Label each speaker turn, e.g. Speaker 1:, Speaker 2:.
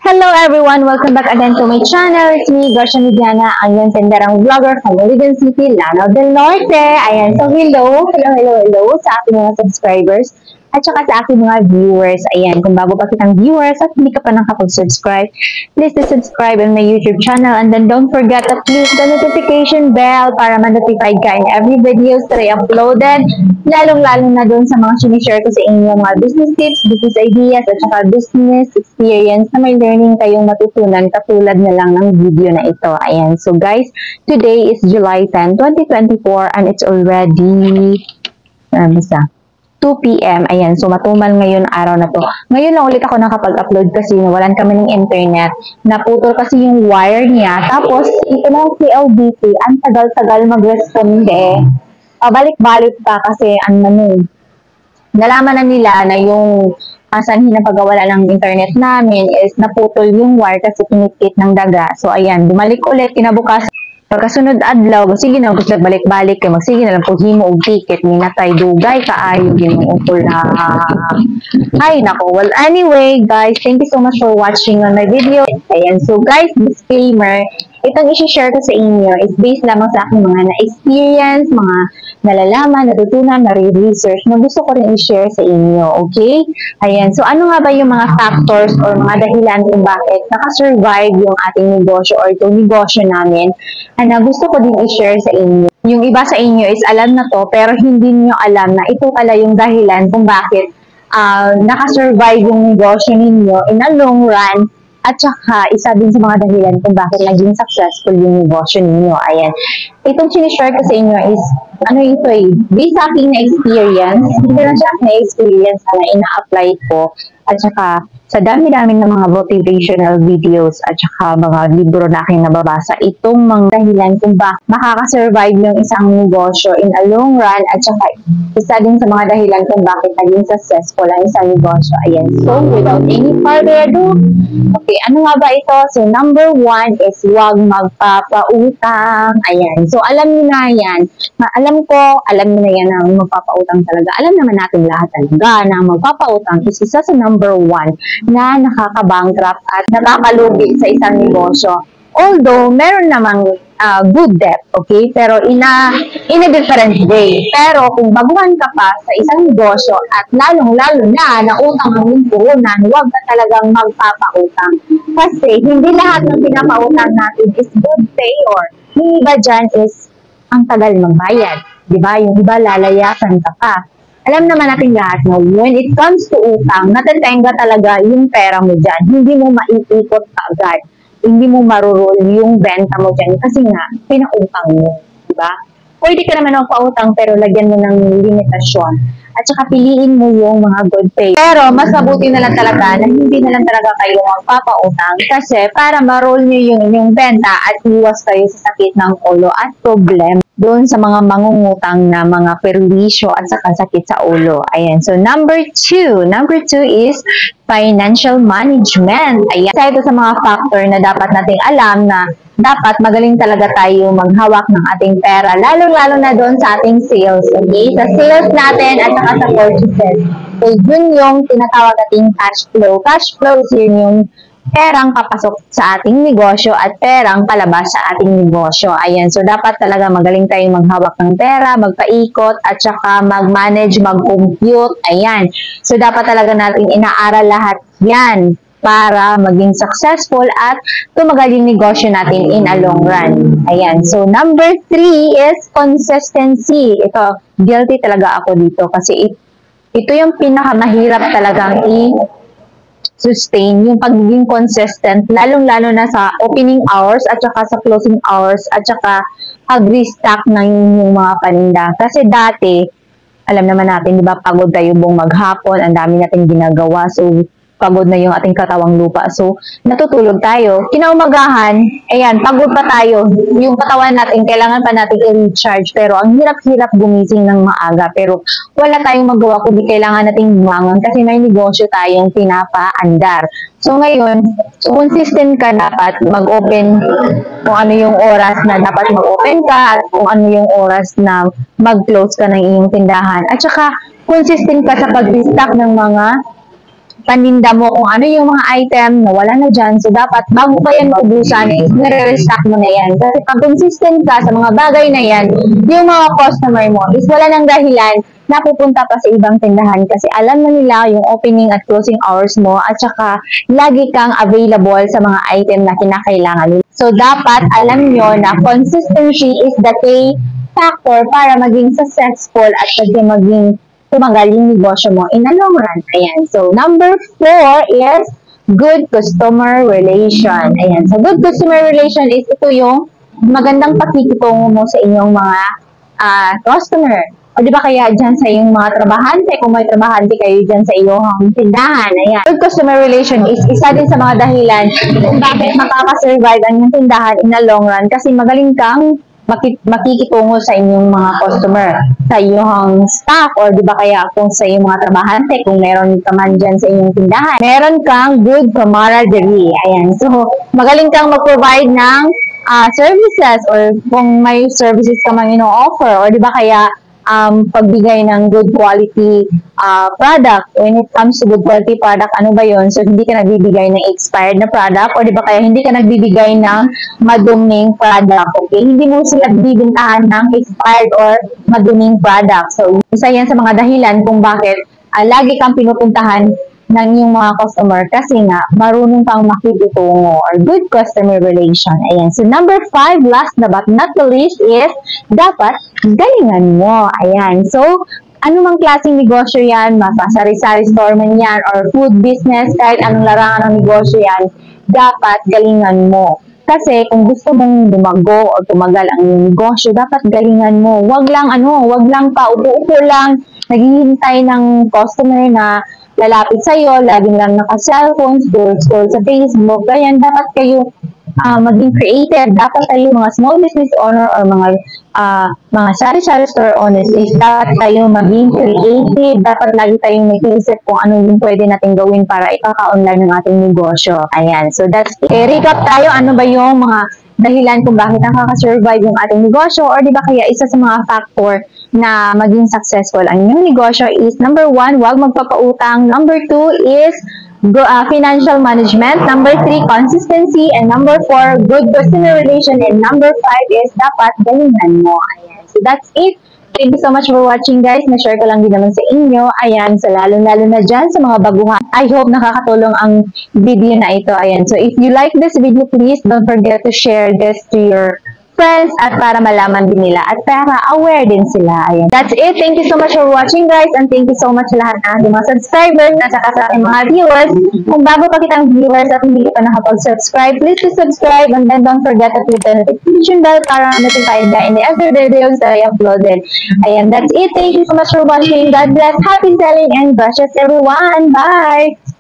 Speaker 1: Hello everyone! Welcome back again to my channel. It's me, Garcia Mediana, ang iyong tenderang vlogger from Maligan City, Lanao del Norte. Ayan, so hello sa aking mga subscribers at saka sa aking mga viewers. Ayan, kung bago pa kitang viewers at hindi ka pa nakapag-subscribe, please subscribe on my YouTube channel and then don't forget to click the notification bell para ma-notified ka in every videos that I uploaded, lalong-lalong na doon sa mga sinishare ko sa inyo mga business tips, business ideas at saka business experience na may learning kayong matutunan katulad na lang ng video na ito. Ayan, so guys, today is July 10, 2024 and it's already 2 p.m. Ayan, so matumal ngayon araw na to. Ngayon lang ulit ako nakapag-upload kasi nawalan kami ng internet. Naputol kasi yung wire niya. Tapos, ito na yung CLDT. Ang tagal-tagal mag-responde. Balik-balik pa kasi nalaman na nila na yung sanhin na pagkawala ng internet namin is naputol yung wire kasi pinikit ng daga. So, ayan, bumalik ulit, kinabukasan. Pagkasunod adlaw, sige na, gusto balik-balik kayo, magsige na lang po himo og ticket, minatay dugay, kaayo, ginuupol na. Ay, nako. Well, anyway, guys, thank you so much for watching on my video. Ayan, so guys, disclaimer, itong isi-share ko sa inyo is based lamang sa aking mga na-experience, mga nalalaman, natutunan, na-research na gusto ko rin i-share sa inyo, okay? Ayan, so ano nga ba yung mga factors or mga dahilan kung bakit nakasurvive yung ating negosyo or itong negosyo namin na gusto ko din i-share sa inyo. Yung iba sa inyo is alam na to pero hindi niyo alam na ito pala yung dahilan kung bakit nakasurvive yung negosyo ninyo in a long run. At saka, isa din sa mga dahilan kung bakit naging successful yung negosyo ninyo. Ayan. Itong sinishare ko sa inyo is, based sa aking na-experience, hindi lang siya na-experience na ina-apply ko. At saka, sa dami-dami ng mga motivational videos at saka mga libro na aking nababasa, itong mga dahilan kung bakit makakasurvive yung isang negosyo in a long run at saka isa din sa mga dahilan kung bakit naging successful ang isang negosyo. Ayan. So, without any further ado, okay, ano nga ba ito? So, number 1 is huwag magpapautang. Ayan. So, alam niyo na yan. Alam niyo na yan na magpapautang talaga. Alam naman natin lahat talaga na magpapautang is isa sa number 1 na nakaka-bankrupt at nakakalugi sa isang negosyo. Although, meron namang good debt, okay? Pero in a different way. Pero kung baguhan ka pa sa isang negosyo at lalong-lalo na utang ang puhunan, huwag ka talagang magpapautang. Kasi hindi lahat ng pinapautang natin is good payor. Yung iba dyan is ang tagal magbayad. Diba? Yung iba lalayasan ka pa. Alam naman natin lahat na when it comes to utang, natatenga talaga yung pera mo dyan. Hindi mo maiikot agad. Hindi mo marurol yung benta mo dyan kasi nga, pinautang mo. Diba? Pwede ka naman magpautang pero lagyan mo ng limitasyon. At saka piliin mo yung mga good pay. Pero mas mabuti na lang talaga na hindi na lang talaga kayo magpapautang kasi para marol nyo yung inyong benta at iwas kayo sa sakit ng ulo at problem doon sa mga mangungutang na mga perwisyo at saka sakit sa ulo. Ayan. So, number 2. Number 2 is financial management. Ayan. Isa ito sa mga factor na dapat nating alam na dapat magaling talaga tayo maghawak ng ating pera. Lalo-lalo na doon sa ating sales. Okay? Sa sales natin at saka sa purchases. So, yun yung tinatawag nating cash flow. Cash flow is yun yung perang papasok sa ating negosyo at perang palabas sa ating negosyo. Ayan. So, dapat talaga magaling tayong maghawak ng pera, magpaikot, at saka mag-manage, mag-compute. Ayan. So, dapat talaga natin inaaral lahat yan para maging successful at tumagal yung negosyo natin in a long run. Ayan. So, number 3 is consistency. Ito, guilty talaga ako dito kasi ito yung pinakamahirap talagang sustain yung pagiging consistent, lalong-lalo na sa opening hours at saka sa closing hours at saka pag-restock ng yung mga paninda. Kasi dati, alam naman natin, di ba, pagod tayo buong maghapon, ang dami natin ginagawa, so pagod na yung ating katawang lupa. So, natutulog tayo. Kinaumagahan, ayan, pagod pa tayo. Yung katawan natin, kailangan pa natin i-recharge. Pero ang hirap-hirap gumising ng maaga. Pero wala tayong magawa kundi kailangan nating bumangon kasi may negosyo tayong pinapaandar. So, ngayon, consistent ka dapat mag-open kung ano yung oras na dapat mag-open ka at kung ano yung oras na mag-close ka ng iyong tindahan. At saka, consistent ka sa pag-restock ng mga paninda mo kung ano yung mga item na wala na dyan. So, dapat bago pa yan maubusan, is nire-restock mo na yan. Kasi pag consistent ka sa mga bagay na yan, yung mga customer mo is wala nang dahilan na pupunta pa sa ibang tindahan kasi alam na nila yung opening at closing hours mo at saka lagi kang available sa mga item na kinakailangan nila. So, dapat alam nyo na consistency is the key factor para maging successful at maging tumagal yung negosyo mo in the long run. Ayan. So, number 4 is good customer relation. Ayan. So, good customer relation is ito yung magandang pakikitungo mo sa inyong mga customer. O di ba kaya dyan sa iyong mga trabahante, kung may trabahante kayo dyan sa iyong tindahan, ayan. Good customer relation is isa din sa mga dahilan kung bakit makakasurvive ang iyong tindahan in the long run kasi magaling kang makikitungo sa inyong mga customer, sa iyong staff, or di ba kaya kung sa iyong mga trabahante, kung meron ka man dyan sa inyong tindahan, meron kang good camaraderie. Ayan. So, magaling kang mag-provide ng services or kung may services ka man ino-offer, or di ba kaya pagbigay ng good quality product. When it comes to good quality product, ano ba yun? So, hindi ka nagbibigay ng expired na product o di ba kaya hindi ka nagbibigay ng maduming product, okay? Hindi mo sila bibintahan ng expired or maduming product. So, isa yan sa mga dahilan kung bakit lagi kang pinupuntahan ng yung mga customer kasi nga marunong kang makikitungo or good customer relation. Ayan. So, number 5, last but not the least is dapat galingan mo. Ayan. So, anumang klaseng negosyo yan, sari-sari store man yan or food business, kahit anong larangan ng negosyo yan, dapat galingan mo. Kasi kung gusto mong lumago o tumagal ang iyong negosyo, dapat galingan mo. Wag lang paupo-upo lang, naghihintay ng customer na lalapit sa'yo, laging lang naka-cellphone, scroll sa Facebook, ganyan, dapat kayo maging creative. Dapat kayo mga small business owner or mga sari-sari store owners is dapat kayo maging creative. Dapat lagi tayong nag-iisip kung ano yung pwede natin gawin para ipaka-online ng ating negosyo. Ayan. So, that's it. Recap tayo. Ano ba yung mga dahilan kung bakit nakaka-survive yung ating negosyo or di ba kaya isa sa mga factor na maging successful ang inyong negosyo is number 1, huwag magpapautang. Number 2 is financial management. Number 3, consistency. And number 4, good customer relation. And number 5 is dapat galingan mo. Ayan. So that's it. Thank you so much for watching, guys. Na-share ko lang din naman sa inyo. Ayan. So lalo-lalo na dyan sa mga baguhan. I hope nakakatulong ang video na ito. Ayan. So if you like this video, please don't forget to share this to your friends at para malaman din nila at para aware din sila. Ayan. That's it. Thank you so much for watching, guys, and thank you so much sa lahat ng ating mga subscribers at saka sa ating mga viewers. Kung bago pa kitang viewers at hindi ka nakapag-subscribe, please subscribe and then don't forget to click the notification bell para notified ka in the other videos that I uploaded. Ayan. That's it. Thank you so much for watching. God bless. Happy selling and gracias everyone. Bye!